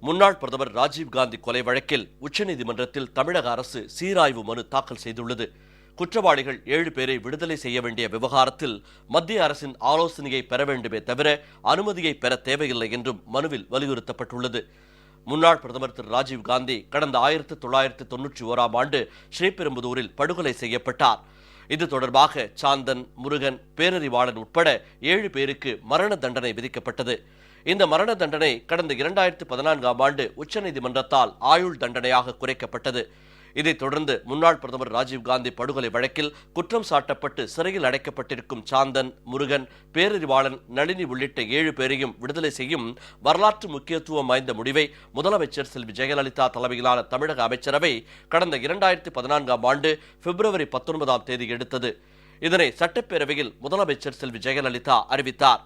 முன்னாள் பிரதமர் ராஜீவ்காந்தி கொலை வழக்கில் உச்சநீதிமன்றத்தில் தமிழக அரசு சீராய்வு மனு தாக்கல் செய்துள்ளது. குற்றவாளிகள் 7 பேரை விடுதலை செய்ய வேண்டிய விவகாரத்தில் மத்திய அரசின் ஆலோசனையை பெற வேண்டுமே தவிர அனுமதியை பெற தேவையில்லை என்றும் மனுவில் வலியுறுத்தப்பட்டுள்ளது. முன்னாள் பிரதமர் திரு ராஜீவ்காந்தி கடந்த 1991ஆம் ஆண்டு ஸ்ரீபெரும்புதூரில் படுகொலை செய்யப்பட்டார். இது தொடர்பாக சாந்தன், முருகன், பேரறிவாளன் உட்பட 7 பேருக்கு மரண தண்டனை விதிக்கப்பட்டது. இந்த மரண தண்டனை கடந்த 2014ஆம் ஆண்டு உச்சநீதிமன்றத்தால் ஆயுள் தண்டனையாக குறைக்கப்பட்டது. இதைத் தொடர்ந்து முன்னாள் பிரதமர் ராஜீவ்காந்தி படுகொலை வழக்கில் குற்றம் சாட்டப்பட்டு சிறையில் அடைக்கப்பட்டிருக்கும் சாந்தன், முருகன், பேரறிவாளன், நளினி உள்ளிட்ட 7 பேரையும் விடுதலை செய்யும் வரலாற்று முக்கியத்துவம் வாய்ந்த முடிவை முதலமைச்சர் செல்வி ஜெயலலிதா தலைமையிலான தமிழக அமைச்சரவை கடந்த 2014ஆம் ஆண்டு பிப்ரவரி 19ஆம் தேதி எடுத்தது. இதனை சட்டப்பேரவையில் முதலமைச்சர் செல்வி ஜெயலலிதா அறிவித்தார்.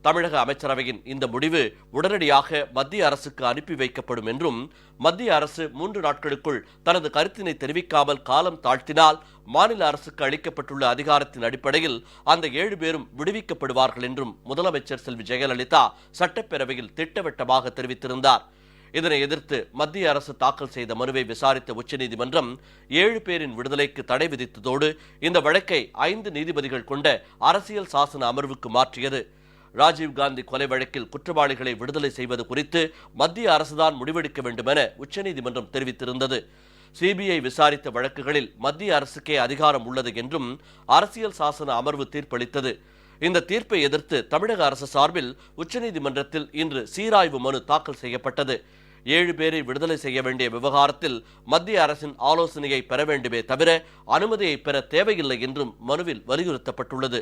தமிழக அமைச்சரவையின் இந்த முடிவு உடனடியாக மத்திய அரசுக்கு அனுப்பி வைக்கப்படும் என்றும், மத்திய அரசு 3 நாட்களுக்குள் தனது கருத்தினை தெரிவிக்காமல் காலம் தாழ்த்தினால் மாநில அரசுக்கு அளிக்கப்பட்டுள்ள அதிகாரத்தின் அடிப்படையில் அந்த 7 பேரும் விடுவிக்கப்படுவார்கள் என்றும் முதலமைச்சர் செல்வி ஜெயலலிதா சட்டப்பேரவையில் திட்டவட்டமாக தெரிவித்திருந்தார். இதனை எதிர்த்து மத்திய அரசு தாக்கல் செய்த மனுவை விசாரித்த உச்சநீதிமன்றம் 7 பேரின் விடுதலைக்கு தடை விதித்ததோடு இந்த வழக்கை 5 நீதிபதிகள் கொண்ட அரசியல் சாசன அமர்வுக்கு மாற்றியது. ராஜீவ்காந்தி கொலை வழக்கில் குற்றவாளிகளை விடுதலை செய்வது குறித்து மத்திய அரசுதான் முடிவெடுக்க வேண்டும் என உச்சநீதிமன்றம் தெரிவித்திருந்தது. சிபிஐ விசாரித்த வழக்குகளில் மத்திய அரசுக்கே அதிகாரம் உள்ளது என்றும் அரசியல் சாசன அமர்வு தீர்ப்பளித்தது. இந்த தீர்ப்பை எதிர்த்து தமிழக அரசு சார்பில் உச்சநீதிமன்றத்தில் இன்று சீராய்வு மனு தாக்கல் செய்யப்பட்டது. 7 பேரை விடுதலை செய்ய வேண்டிய விவகாரத்தில் மத்திய அரசின் ஆலோசனையை பெற வேண்டுமே தவிர அனுமதியை பெற தேவையில்லை என்றும் மனுவில் வலியுறுத்தப்பட்டுள்ளது.